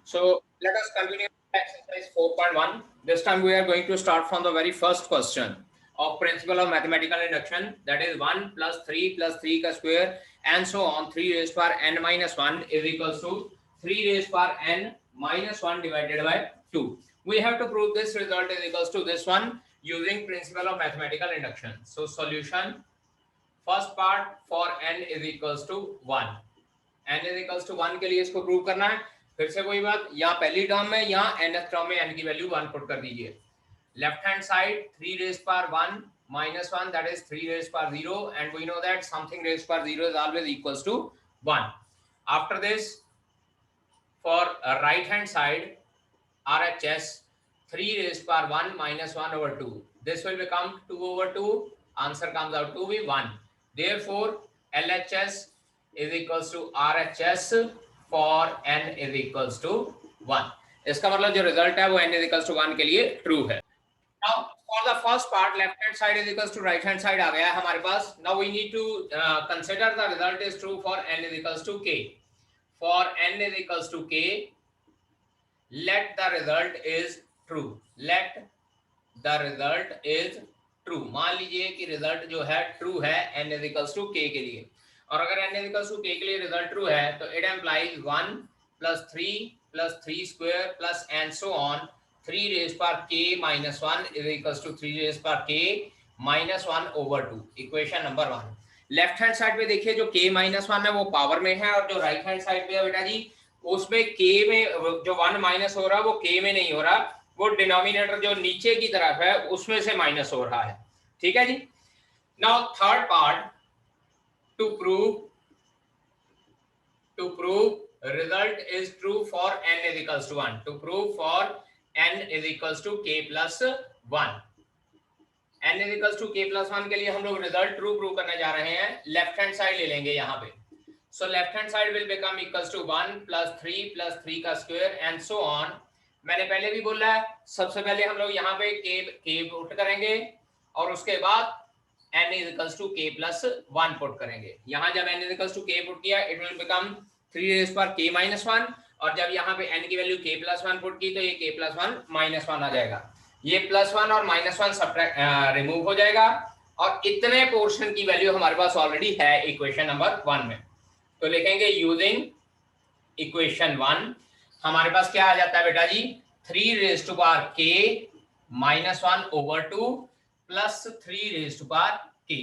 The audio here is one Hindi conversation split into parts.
So let us continue exercise 4.1. This time we are going to start from the very first question of principle of mathematical induction, that is 1 plus 3 plus 3 ka square and so on 3 raised power n minus 1 is equals to 3 raised power n minus 1 divided by 2. We have to prove this result is equals to this one using principle of mathematical induction. So solution, first part for n is equals to 1. n is equals to 1 के लिए इसको प्रूव करना है. फिर से वही बात, यहाँ पहली टर्म में, यहाँ nth टर्म में n की वैल्यू 1 पुट कर दीजिए. Left hand side 3 rays power 1 minus 1, that is 3 raised power 0, and we know that something raised power 0 is always equals to 1. After this, for right hand side RHS 3 raised power 1 minus 1 over 2, this will become 2 over 2, answer comes out to be 1. Therefore LHS is equals to RHS for n is equals to 1. इसका मतलब जो रिजल्ट है वो n is equals to 1 के लिए ट्रू है. Now for the first part, left hand side is equals to right hand side आ गया है हमारे पास. Now we need to consider the result is true for n is equals to k. For n is equals to k, let the result is true. Let the result is true. मान लीजिए कि रिजल्ट जो है ट्रू है n is equals to k के लिए, और अगर n is equals to k के लिए रिजल्ट ट्रू है तो it employees 1 plus 3 plus 3 square plus and so on 3 raised power k minus 1 is equals to 3 raised power k minus 1 over 2. Equation number 1. Left hand side पे देखिए जो k minus 1 है वो पावर में है, और जो राइट हैंड साइड पे है बेटा जी उसमें k में जो 1 माइनस हो रहा है वो k में नहीं हो रहा, वो डिनोमिनेटर जो नीचे की तरफ है उसमें से माइनस हो रहा है. ठीक है जी. Now third part, to prove result is true for n is equals to 1. To prove for n is equals to k plus 1. n is equals to k plus 1 के लिए हम लोग रिजल्ट ट्रू प्रूव करने जा रहे हैं. लेफ्ट हैंड साइड ले लेंगे यहाँ पे. So left hand side will become equals to 1 plus 3 का स्क्वायर एंड सो ऑन. मैंने पहले भी बोला है, सबसे पहले हम लोग यहाँ पे k पुट करेंगे और उसके बाद n is equals to k plus 1 put करेंगे. यहाँ जब n is equals to k put किया it will become 3 raised power k minus 1, और जब यहाँ पे n की वैल्यू k plus 1 पुट की तो ये k plus 1 minus 1 आ जाएगा. ये प्लस 1 और माइनस 1 सब्ट्रैक्ट रिमूव हो जाएगा, और इतने पोर्शन की वैल्यू हमारे पास ऑलरेडी है इक्वेशन नंबर 1 में. तो लिखेंगे यूजिंग इक्वेशन 1 हमारे पास क्या आ जाता है बेटा जी, 3 raised to power k minus 1 over 2 plus 3 raised to power k.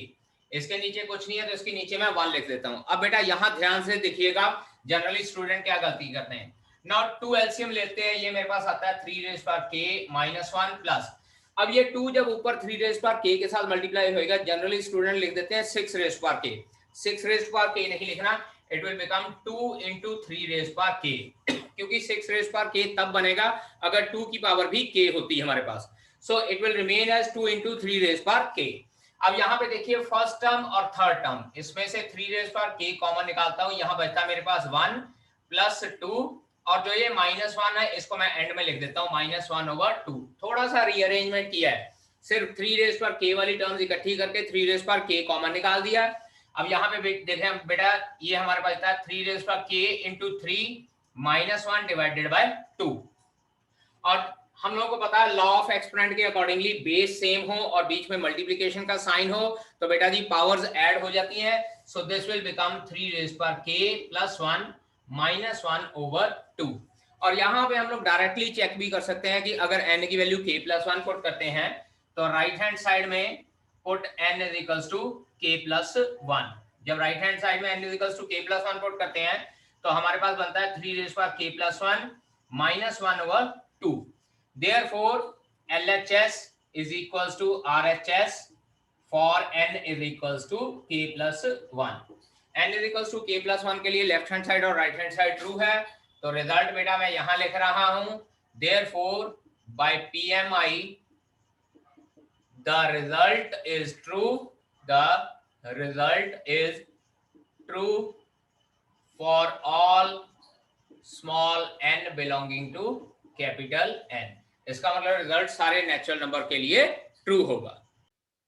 इसके नीचे कुछ नहीं है तो इसके नीचे मैं 1 लिख देता हूं. अब बेटा यहां ध्यान से देखिएगा, जनरली स्टूडेंट क्या गलती करते हैं. नाउ 2 एलसीएम लेते हैं, ये मेरे पास आता है 3 raised power k minus 1 plus, अब ये 2 जब ऊपर 3 raised power k के साथ मल्टीप्लाई होएगा, जनरली स्टूडेंट लिख देते हैं 6 raised power k. 6 raised power k नहीं लिखना, it will become 2 into 3 raised power k, क्योंकि 6 raised power k तब बनेगा अगर 2 की पावर भी k होती है हमारे पास. So it will remain as 2 into 3 raised power k. अब यहाँ पे देखिए फर्स्ट टर्म और थर्ड टर्म, इसमें से 3 raised power k कॉमन निकालता हूँ, यहाँ बचता मेरे पास 1 plus 2, और जो ये माइनस 1 है इसको मैं एंड में लिख देता हूँ माइनस 1 over 2. थोड़ा सा रीअरेंजमेंट किया है, सिर्फ 3 raised power k वाली टर्म्स इकट्ठी करके 3 raised power k कॉमन निकाल दिया. अब यहाँ पे देखें बेटा, ये हमारे पास था 3 raised power k into 3 minus 1 divided by 2, और हम लोगों को पता है लॉ ऑफ एक्सपोनेंट के अकॉर्डिंगली बेस सेम हो और बीच में मल्टीप्लिकेशन का साइन हो तो बेटा जी पावर्स ऐड हो जाती हैं. So this will become 3 raised power k plus 1 minus 1 over 2. और यहाँ पे हम लोग डायरेक्टली चेक भी कर सकते हैं कि अगर n की वैल्यू k plus 1 पुट करते हैं तो राइट हैंड साइड में put n is equals to k plus 1. जब राइट हैंड साइड में n is equals to k plus 1 put करते हैं तो हमारे पास बनता है 3 raised power k plus 1 minus 1 over 2. Therefore LHS is equals to RHS for n is equals to k plus 1. n is equals to k plus 1 के लिए लेफ्ट हैंड साइड और राइट हैंड साइड ट्रू है, तो रिजल्ट बेटा मैं यहां लिख रहा हूं. Therefore by PMI the result is true. The result is true for all small n belonging to capital N. इसका मतलब रिजल्ट सारे नेचुरल नंबर के लिए ट्रू होगा.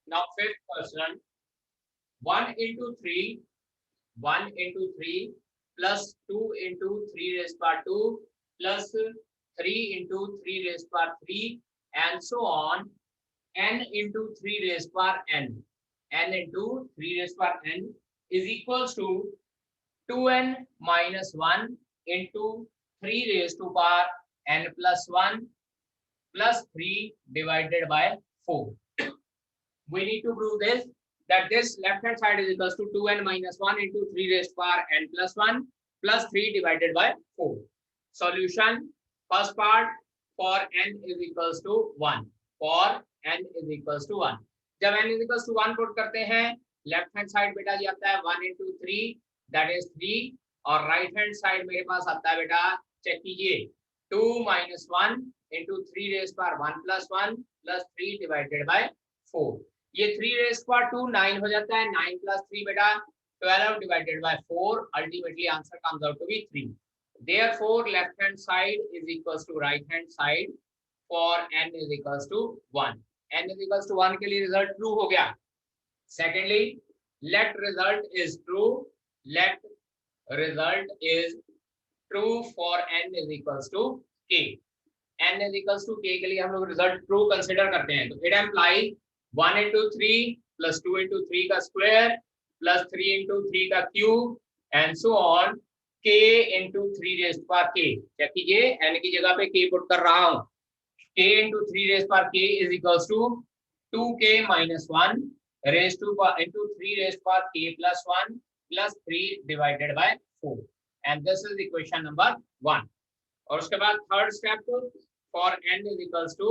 Now fifth question, 1 into 3 plus 2 into 3 raised power 2 plus 3 into 3 raised power 3 and so on, n into 3 raised power n, n into 3 raised power n is equals to 2n minus 1 into 3 raised to power n plus 1 plus 3 divided by 4. We need to prove this, that this left hand side is equals to 2n minus 1 into 3 raised power n plus 1 plus 3 divided by 4. Solution, first part, for n is equals to 1, for n is equals to 1. जब n is equals to 1 put करते हैं, लेफ्ट हैंड साइड बेटा जी आता है 1 into 3 that is 3, और राइट हैंड साइड मेरे पास आता है बेटा, चेक कीजिए, 2 minus 1 into 3 raised power 1 plus 1 plus 3 divided by 4. ये 3 raised power 2 9 हो जाता है, 9 plus 3 बेटा 12 divided by 4. Ultimately answer comes out to be 3. Therefore left hand side is equals to right hand side for n is equals to 1. n is equals to 1 के लिए रिजल्ट ट्रू हो गया. Secondly, let result is true. Let result is true for n is equals to k. n is equals to k के लिए हम लोग रिजल्ट ट्रू कंसिडर करते हैं. तो it implies 1 into 3 plus 2 into 3 का स्क्वायर plus 3 into 3 का cube and so on, k into 3 raised power k. Check कीजिए, n की जगह पे k पुट कर रहा हूं. k into 3 raised power k is equals to 2k minus 1 raised to into 3 raised power k plus 1 plus 3 divided by 4. And this is equation number 1. और उसके बाद third step, for n is equals to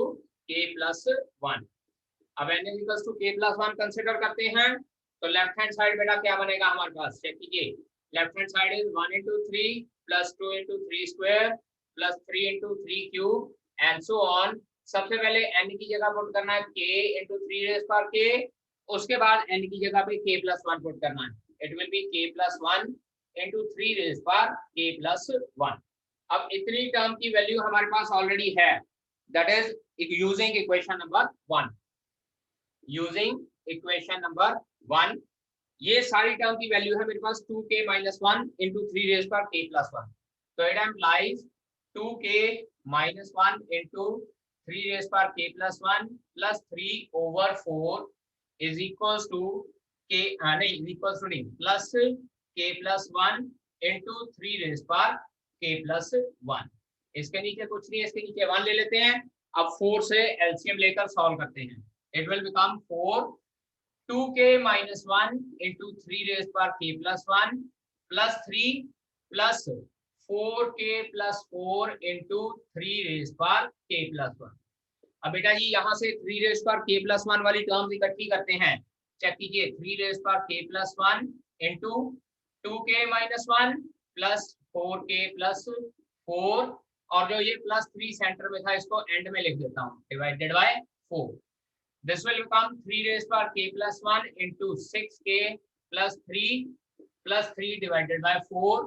k plus 1. अब n is equals to k plus 1 consider करते हैं, तो लेफ्ट हैंड साइड बेटा क्या बनेगा हमारे पास, चेक कीजिए. Left hand side is 1 into 3 plus 2 into 3 square plus 3 into 3 cube and so on. सबसे पहले n की जगह पुट करना है k into 3 raised power k, उसके बाद n की जगह पे k plus 1 पुट करना है. It will be k plus 1 into 3 raised power k plus 1. अब इतनी टर्म की वैल्यू हमारे पास ऑलरेडी है, that is using equation number 1. Using equation number 1, ये सारी टर्म की वैल्यू है मेरे पास 2k minus 1 into 3 raised power k plus 1. So it implies 2k minus 1 into 3 raised power k plus 1 plus 3 over 4 is equals to k नहीं is equals to नहीं plus k plus 1 into 3 raised power k plus 1. इसके नीचे कुछ नहीं है, इसके नीचे 1 ले लेते हैं. अब 4 से एलसीएम लेकर सॉल्व करते हैं. It will become 4 2k minus 1 into 3 raised power k plus 1 plus 3 plus 4k plus 4 into 3 raised power k plus 1. अब बेटा जी यहाँ से 3 raised power k plus 1 वाली टर्म्स इकट्ठी करते हैं. चेक कीजिए, 3 raised power k plus 1 into 2k minus 1 plus 4k plus 4, और जो ये plus 3 सेंटर में था इसको एंड में लिख देता हूँ, divided by 4. This will become 3 raised power k plus 1 into 6k plus 3 divided by 4.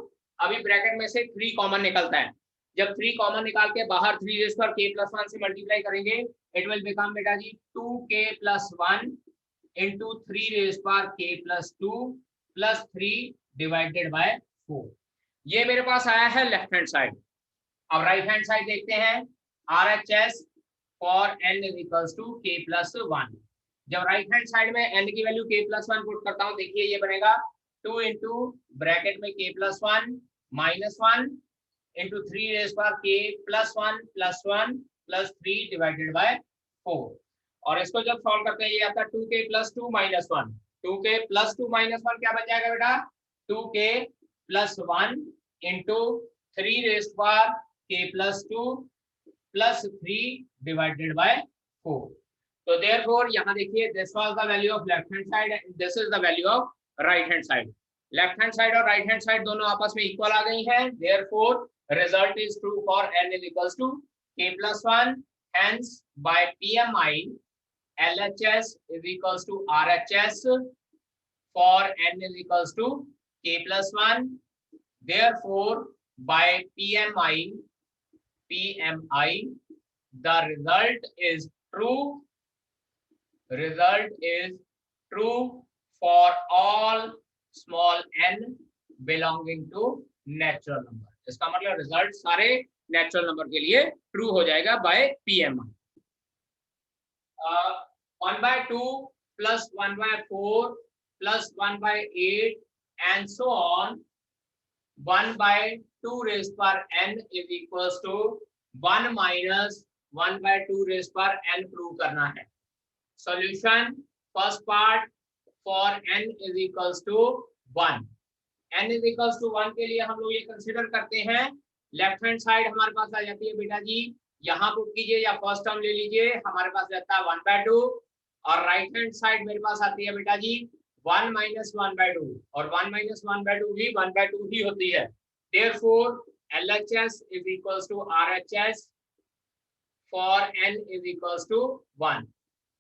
अभी ब्रैकेट में से 3 कॉमन निकलता है. जब 3 कॉमन निकाल के बाहर 3 raised power k plus 1 से मल्टीप्लाई करेंगे, it will become बेटा जी 2k plus 1 into 3 raised power k plus 2 plus 3 divided by 4. ये मेरे पास आया है लेफ्ट हैंड साइड. अब राइट हैंड साइड देखते हैं. RHS for n is equals to k plus 1. जब राइट हैंड साइड में n की वैल्यू k plus 1 पुट करता हूं, देखिए ये बनेगा 2 into ब्रैकेट में k plus 1 minus 1 into 3 raised power k plus 1 plus 3 divided by 4. और इसको जब सॉल्व करते हैं ये आता है 2k plus 2 minus 1. 2k plus 2 minus 1 क्या बन जाएगा बेटा, 2k plus 1 into 3 raised power k plus 2 plus 3 divided by 4. So therefore यहाँ देखिए, this was the value of left hand side and this is the value of right hand side. Left hand side और right hand side दोनों आपस में इक्वल आ गई हैं. Therefore result is true for n is equals to k plus 1. Hence by PMI LHS is equals to RHS for n is equals to k plus 1. Therefore by PMI the result is true. Result is true for all small n belonging to natural number. इसका मतलब रिजल्ट सारे नेचुरल नंबर के लिए ट्रू हो जाएगा bye PMI। 1/2 plus 1/4 plus 1/8 and so on 1/2 raised power n is equals to 1 minus 1/2 raised power n prove करना है। Solution first part for n is equals to 1। n is equals to 1 के लिए हम लोग ये कंसिडर करते हैं, लेफ्ट हैंड साइड हमारे पास आ जाती है बेटा जी, यहाँ पुट कीजिए या फर्स्ट टर्म ले लीजिए, हमारे पास रहता है 1/2 और राइट हैंड साइड मेरे पास आती है बेटा जी 1 minus 1/2 और 1 minus 1/2 भी 1/2 ही होती है। Therefore LHS is equals to RHS for n is equals to 1।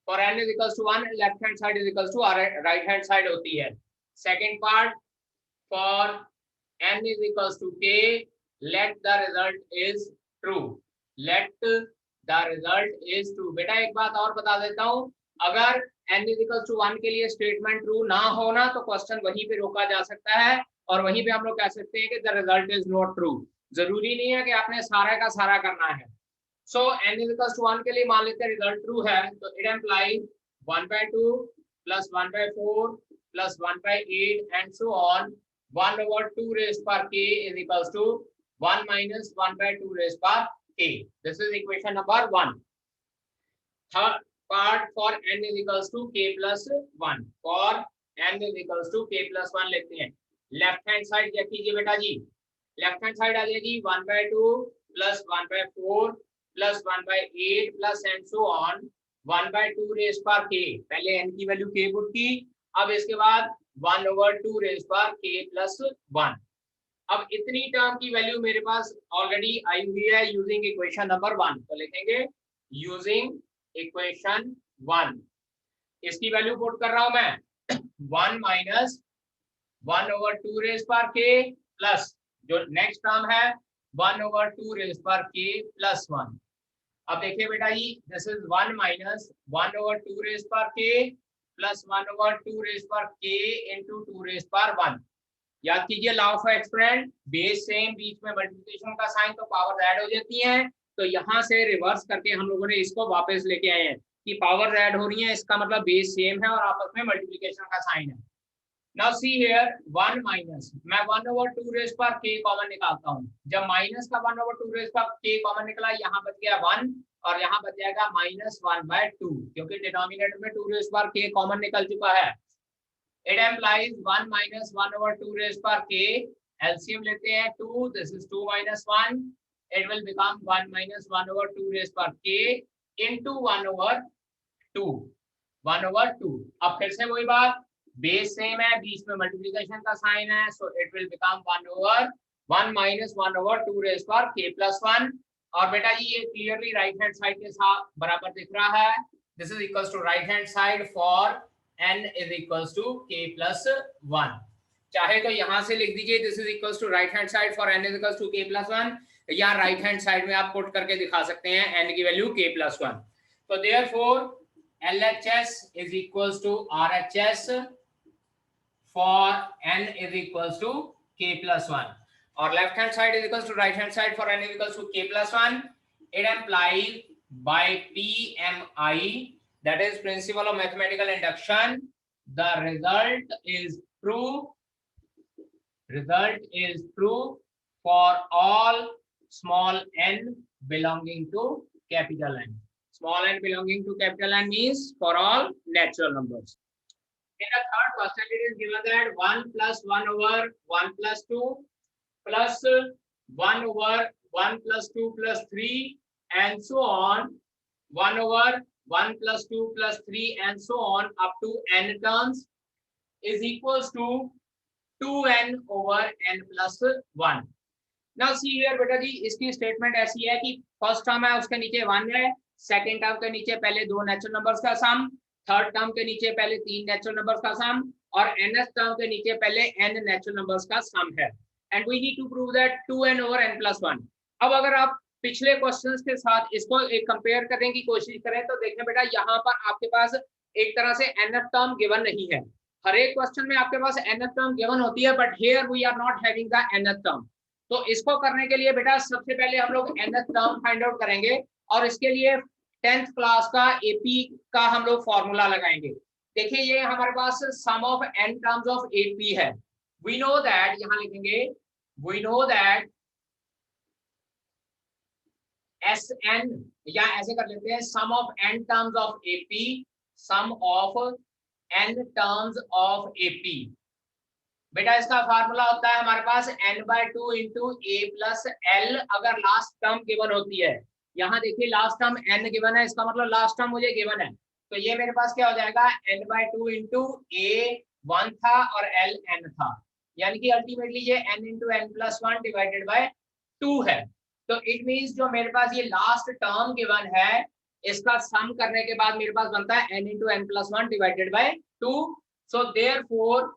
For n is equals to 1 left hand side is equals to right hand side होती है। Second part for n is equals to k, let the result is true। Let the result is true। बेटा एक बात और बता देता हूँ, अगर n is equals to 1 के लिए स्टेटमेंट ट्रू ना होना तो क्वेश्चन वहीं पे रोका जा सकता है और वहीं पे हम लोग कह सकते हैं कि the result is not true. जरूरी नहीं है कि आपने सारा का सारा करना है। सो n is equals to 1 के लिए मान लेते हैं रिजल्ट ट्रू है, तो it employees 1/2 plus 1/4 plus 1/8 and so on 1/2 raised power k is equals to 1 minus 1/2 raised power k। This is equation number 1। Third part for n is equals to k plus 1। For n is equals to k plus 1 लेते हैं। लेफ्ट हैंड साइड चेक कीजिए बेटा जी, लेफ्ट हैंड साइड आ जाएगी 1/2 plus 1/4 plus 1/8 plus and so on 1/2 raised power k। पहले n की वैल्यू k पुट की, अब इसके बाद 1/2 raised power k plus 1। अब इतनी टर्म की वैल्यू मेरे पास ऑलरेडी आई हुई है यूजिंग इक्वेशन नंबर 1, तो लिखेंगे यूजिंग इक्वेशन 1। इसकी वैल्यू पुट कर रहा हूं मैं 1 minus 1/2 raised power k plus जो नेक्स्ट टर्म है 1/2 raised power k plus 1। अब देखिए बेटा जी, this is 1 minus 1/2 raised power k plus 1/2 raised power k into 2 raised power 1। याद कीजिए law of exponent, base same, बीच में मल्टीप्लिकेशन का साइन, तो पावर ऐड हो जाती हैं। तो यहाँ से रिवर्स करके हम लोगों ने इसको वापस लेके आए हैं कि पावर ऐड हो रही है, इसका मतलब बेस सेम है और आपस में मल्टीप्लिकेशन का साइन है। नाउ सी हियर 1 माइनस, मैं 1/2 रेज़ पर k कॉमन निकालता हूँ। जब माइनस का 1/2 रेज़ पर k कॉमन निकला, यहाँ बच गया 1 और यहाँ बच जाएगा -1/2, क्योंकि डिनोमिनेटर में 2 रेज़ पर k कॉमन निकल चुका है। It implies 1 minus 1/2 raised power k। LCM लेते हैं 2, this is 2 minus 1, it will become 1 minus 1/2 raised power k into 1/2। 1/2। अब फिर से वही बात, बेस सेम है, बीच में मल्टीप्लिकेशन का साइन है, so it will become 1 minus 1/2 raised power k plus 1। और बेटा जी ये क्लियरली राइट हैंड साइड के साथ बराबर दिख रहा है। This is equals to right hand side for n is equals to k plus 1। चाहे तो यहां से लिख दीजिए this is equals to right hand side for n is equals to k plus 1, या राइट हैंड साइड में आप पुट करके दिखा सकते हैं n की वैल्यू k plus 1। तो therefore LHS is equals to RHS for n is equals to k plus 1 और left hand side is equals to right hand side for n is equals to k plus 1। It implies by PMI, that is principle of mathematical induction, the result is true for all small n belonging to capital N। Small n belonging to capital N means for all natural numbers। In the third question it is given that 1 plus 1 over 1 plus 2 plus 1 over 1 plus 2 plus 3 and so on 1 over 1 plus 2 plus 3 and so on up to n terms is equals to 2n over n plus 1। Now see here बेटा जी, इसकी स्टेटमेंट ऐसी है कि फर्स्ट टर्म है उसके नीचे 1 है, सेकंड टर्म के नीचे पहले 2 नेचुरल नंबर्स का सम, थर्ड टर्म के नीचे पहले 3 नेचुरल नंबर्स का सम और nth टर्म के नीचे पहले n नेचुरल नंबर्स का सम है। And we need to prove that 2n over n plus 1। अब अगर आप पिछले क्वेश्चंस के साथ इसको एक कंपेयर करने की कोशिश करें तो देखें बेटा, यहाँ पर आपके पास एक तरह से nth टर्म गिवन नहीं है। हर एक क्वेश्चन में आपके पास nth टर्म गिवन होती है, but here we are not having the nth term. तो इसको करने के लिए बेटा सबसे पहले हम लोग nth टर्म फाइंड आउट करेंगे और इसके लिए 10th क्लास का एपी का हम लोग फॉर्मूला लगाएंगे। देखिए ये हमारे पास sum of n terms of AP है। वी नो दैट, यहां लिखेंगे वी नो दैट Sn, या ऐसे कर लेते हैं sum of n terms of AP, sum of n terms of AP. बेटा इसका फार्मूला होता है हमारे पास n/2 into A plus L, अगर लास्ट टर्म गिवन होती है। यहाँ देखिए लास्ट टर्म n गिवन है, इसका मतलब लास्ट टर्म मुझे गिवन है, तो ये मेरे पास क्या हो जाएगा n/2 इंटू ए 1 था और l n था, यानी कि अल्टीमेटली ये n into n+1 divided by 2 है। तो इट मींस जो मेरे पास ये लास्ट टर्म गिवन है इसका सम करने के बाद मेरे पास बनता है n into n+1 divided by 2। So therefore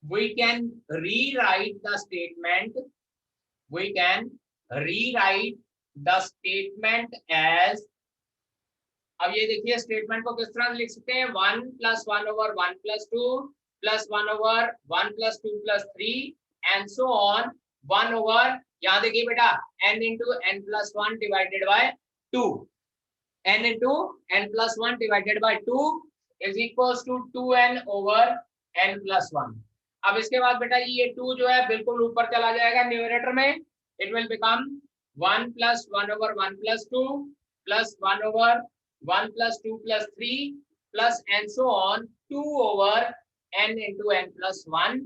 we can rewrite the statement, we can rewrite the statement as, अब ये देखिए स्टेटमेंट को किस तरह लिख सकते हैं, 1 + 1 over 1 + 2 + 1 over 1 + 2 + 3 and so on 1 over, यहाँ देखिए बेटा n into n+1 divided by 2, n into n+1 divided by 2 is equals to 2n over n+1। अब इसके बाद बेटा ये 2 जो है बिल्कुल ऊपर चला जाएगा न्यूमरेटर में, it will become 1 + 1 over 1 + 2 + 1 over 1 + 2 + 3 plus and so on 2 over n into n+1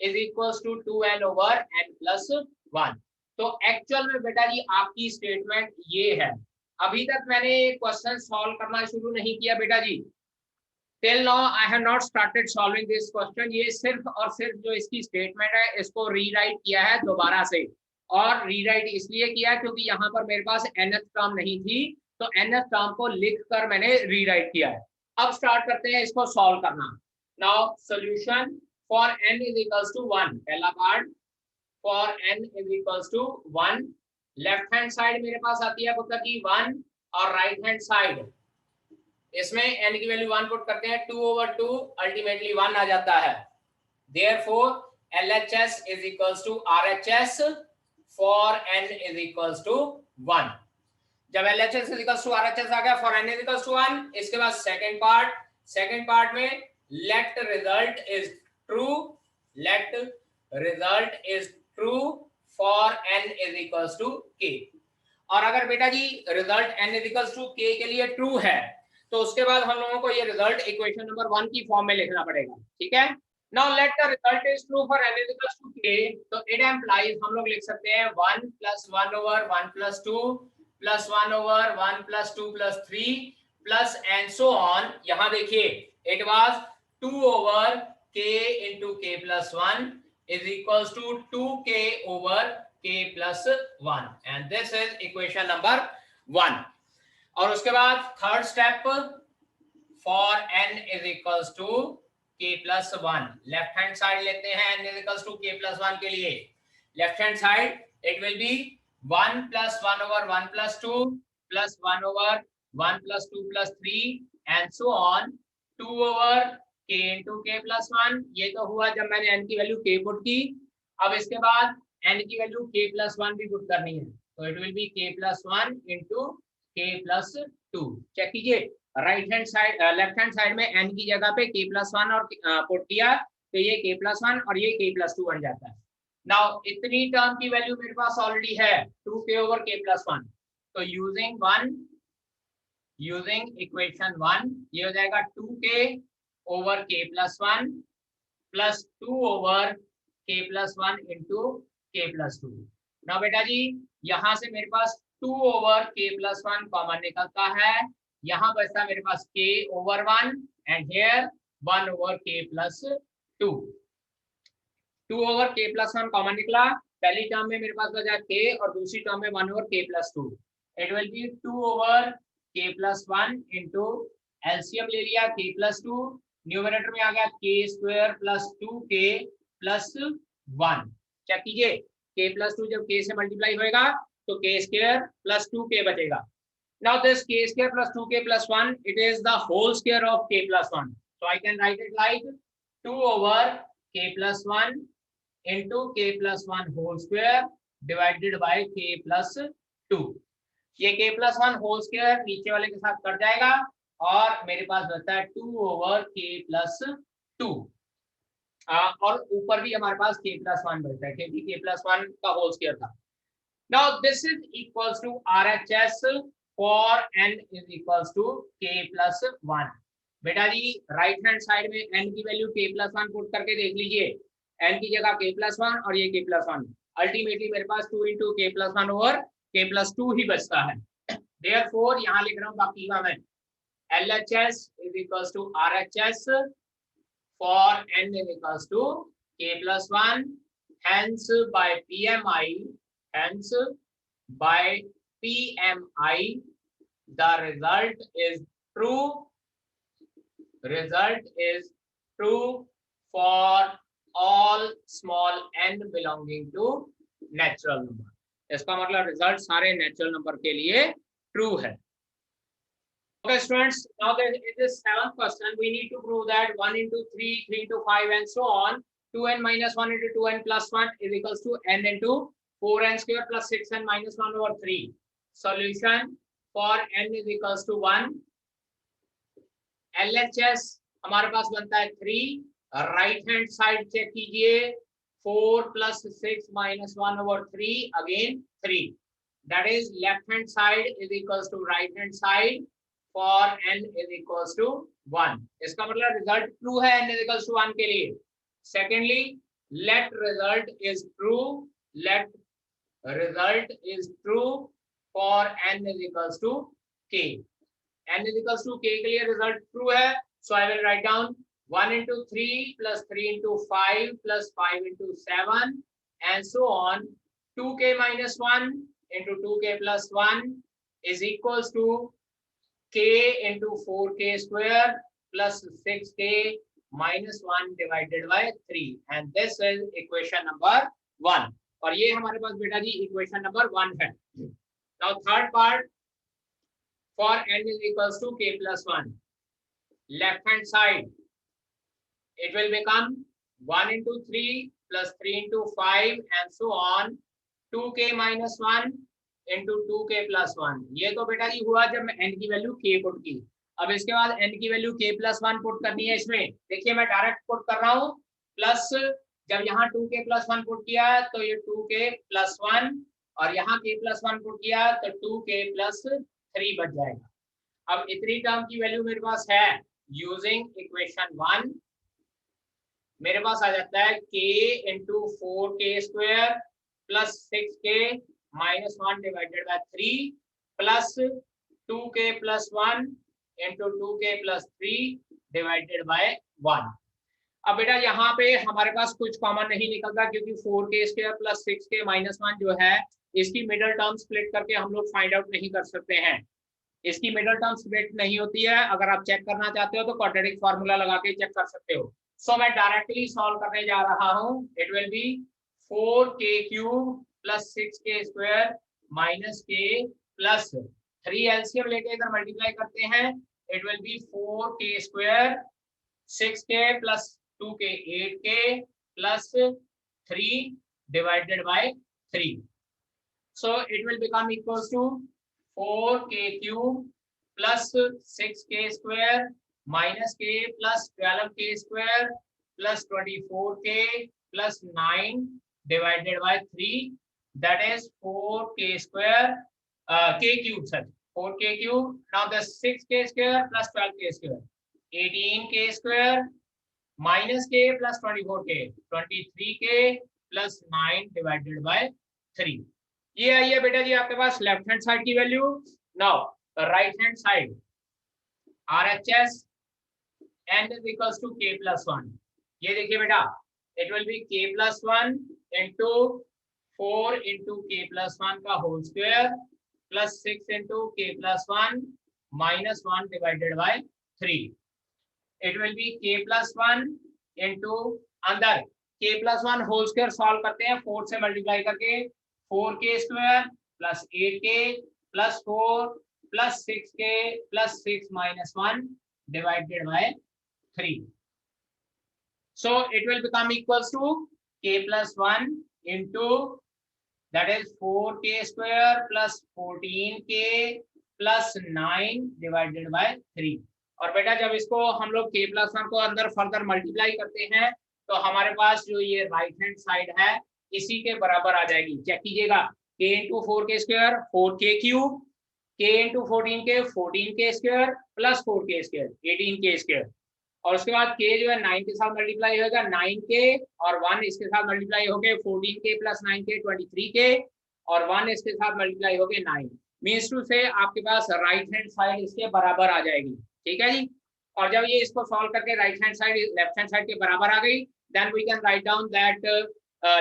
is equals to 2n over n+1। तो एक्चुअल में बेटा जी आपकी स्टेटमेंट ये है। अभी तक मैंने क्वेश्चन सॉल्व करना शुरू नहीं किया बेटा जी, Till now I have not started solving this question। ये सिर्फ और सिर्फ जो इसकी स्टेटमेंट है इसको रीराइट किया है दोबारा से, और रीराइट इसलिए किया क्योंकि यहाँ पर मेरे पास nth टर्म नहीं थी, तो nth टर्म को लिखकर मैंने रीराइट किया है। अब स्टार्ट करते हैं इसको सॉल्व करना। Now solution for n is equals to 1, पहला part for n is equals to 1, left hand side मेरे पास आती है पुत्र की 1 और राइट हैंड साइड इसमें n की वैल्यू 1 पुट करते हैं, 2 over 2 अल्टीमेटली 1 आ जाता है। Therefore LHS is equals to RHS for n is equals to 1। जब LHS is equals to RHS आ गया for n is equals to 1, इसके बाद सेकंड पार्ट में let result is true, let result is true for n is equals to k। और अगर बेटा जी result n is equals to k के लिए ट्रू है तो उसके बाद हम लोगों को ये रिजल्ट इक्वेशन नंबर 1 की फॉर्म में लिखना पड़ेगा, ठीक है। Now let the result is true for n equals to k, तो इट एम्प्लाइज हम लोग लिख सकते हैं 1 + 1 over 1 + 2 + 1 over 1 + 2 + 3 plus and so on। यहाँ देखिए it was 2 over k into k + 1 is equals to 2k over k + 1 and this is equation number 1। और उसके बाद third step for n is equals to k + 1, left hand side लेते हैं n is equals to k + 1 के लिए। Left hand side it will be 1 + 1 over 1 + 2 + 1 over 1 + 2 + 3 and so on 2 over k into k + 1। ये तो हुआ जब मैंने n की वैल्यू k पुट की। अब इसके बाद n की वैल्यू k + 1 भी पुट करनी है, तो it will be k + 1 into k + 2। Check कीजिए right hand side left hand side में n की जगह पे k + 1 और पुट किया तो ये k + 1 और ये k + 2 बन जाता है। नाउ इतनी टर्म की वैल्यू मेरे पास ऑलरेडी है 2k over k + 1, तो यूजिंग इक्वेशन 1 ये हो जाएगा 2k over k + 1 plus 2 over k + 1 into k + 2। Now बेटा जी यहाँ से मेरे पास 2 over k + 1 कॉमन निकलता है, यहाँ बचता मेरे पास k over 1 and here 1 over k + 2। 2 over k + 1 common निकला, पहली टर्म में मेरे पास बचा k और दूसरी टर्म में 1 over k + 2। It will B 2 over k + 1 into LCM ले लिया k + 2, न्यूमरेटर में आ गया k² + 2k + 1। चेक कीजिए k + 2 जब k से मल्टीप्लाई होएगा तो k² + 2k बचेगा। Now this k² + 2k + 1 it is the whole square of k + 1, so I can write it like 2 over k + 1 into k plus 1 whole square divided by k plus 2। ये k plus 1 whole square नीचे वाले के साथ कट जाएगा और मेरे पास बचता है 2 over k plus 2। और ऊपर भी हमारे पास k plus 1 बचता है क्योंकि k plus 1 का whole square था। Now this is equals to RHS for n is equals to k plus 1। बेटा जी राइट हैंड साइड में n की वैल्यू k plus 1 पुट करके देख लीजिए, n की जगह k plus 1 और ये k plus 1, अल्टीमेटली मेरे पास 2 into k plus 1 over k plus 2 ही बचता है। Therefore यहाँ लिख रहा हूँ बाकी का मैं LHS is equals to RHS for n is equals to k plus 1, hence by PMI, hence by PMI the result is true, result is true for all small n belonging to natural number। इसका मतलब रिजल्ट सारे नेचुरल नंबर के लिए ट्रू है। Okay students, now there is this seventh question. We need to prove that 1 into 3, 3 into 5 and so on, 2n minus 1 into 2n plus 1 is equals to n into 4n square plus 6n minus 1 over 3। Solution for n is equals to 1। LHS हमारे पास बनता है 3, राइट हैंड साइड चेक कीजिए 4 plus 6 minus 1 over 3 again 3, that is left hand side is equals to right hand side for n is equals to 1। इसका मतलब रिजल्ट ट्रू है n is equals to 1 के लिए। Secondly let result is true, let result is true for n is equals to k। n is equals to k के लिए रिजल्ट ट्रू है, so I will write down 1 into 3 plus 3 into 5 plus 5 into 7 and so on, 2k minus 1 into 2k plus 1 is equals to k into 4k square plus 6k minus 1 divided by 3 and this is equation number 1। और ये हमारे पास बेटा जी इक्वेशन नंबर 1 है। Now third part, for n is equals to k plus 1, left hand side it will become 1 into 3 plus 3 into 5 and so on, 2k minus 1 into 2k plus 1। ये तो बेटा जी हुआ जब मैं n की वैल्यू k पुट की। अब इसके बाद n की वैल्यू k plus 1 पुट करनी है इसमें। देखिए मैं डायरेक्ट पुट कर रहा हूँ, प्लस जब यहाँ 2k plus 1 पुट किया तो ये 2k plus 1 और यहाँ k plus 1 पुट किया तो 2k plus 3 बच जाएगा। अब इतनी टर्म की वैल्यू मेरे पास है, यूजिंग इक्वेशन 1 मेरे पास आ जाता है k into 4k square plus 6k minus 1 divided by 3 plus 2k plus 1 into 2k plus 3 divided by 1। अब बेटा यहाँ पे हमारे पास कुछ कॉमन नहीं निकलता क्योंकि 4k square plus 6k minus 1 जो है इसकी मिडल टर्म स्प्लिट करके हम लोग फाइंड आउट नहीं कर सकते हैं। इसकी मिडल टर्म स्प्लिट नहीं होती है, अगर आप चेक करना चाहते हो तो क्वाड्रेटिक फार्मूला लगा के चेक कर सकते हो। सो मैं डायरेक्टली सॉल्व करने जा रहा हूँ। It will B 4k cube plus 6k square minus k plus 3 LCM लेके इधर मल्टीप्लाई करते हैं, it will B 4k square 6k plus 2k 8k plus 3 divided by 3। So it will become equals to 4k cube plus 6k square minus k plus 12k square plus 24k plus 9 divided by 3, that is 4k square k cube sir 4k cube। Now the 6k square plus 12k square 18k square minus k plus 24k 23k plus 9 divided by 3। ये आई है बेटा जी आपके पास लेफ्ट हैंड साइड की value. Now right hand side RHS n is equals to k plus 1। ये देखिए बेटा it will be k plus 1 into 4 into k plus 1 का whole square plus 6 into k plus 1 minus 1 divided by 3। It will be k plus 1 into अंदर k plus 1 whole square solve करते हैं 4 से मल्टीप्लाई करके 4k square plus 8k plus 4 plus 6k plus 6 minus 1 divided by 3। So it will become equals to k+1 into that is 4k square plus 14k plus 9 divided by 3। और बेटा जब इसको हम लोग k+1 को अंदर फर्दर मल्टीप्लाई करते हैं तो हमारे पास जो ये राइट हैंड साइड है इसी के बराबर आ जाएगी। चेक कीजिएगा, k into 4k square 4k cube, k into 14k 14k square plus 4k square 18k square, और उसके बाद k जो है 9 के साथ मल्टीप्लाई होगा 9k और 1 इसके साथ मल्टीप्लाई हो गए 14k प्लस 9k 23k और 1 इसके साथ मल्टीप्लाई हो गए 9। मीन्स टू से आपके पास राइट हैंड साइड इसके बराबर आ जाएगी। ठीक है जी। और जब ये इसको सॉल्व करके right hand side left hand side के बराबर आ गई, then we can write down that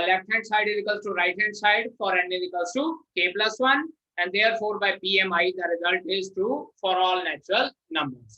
left hand side is equals to right hand side for n is equals to k+1, and therefore by PMI the result is true for all natural numbers.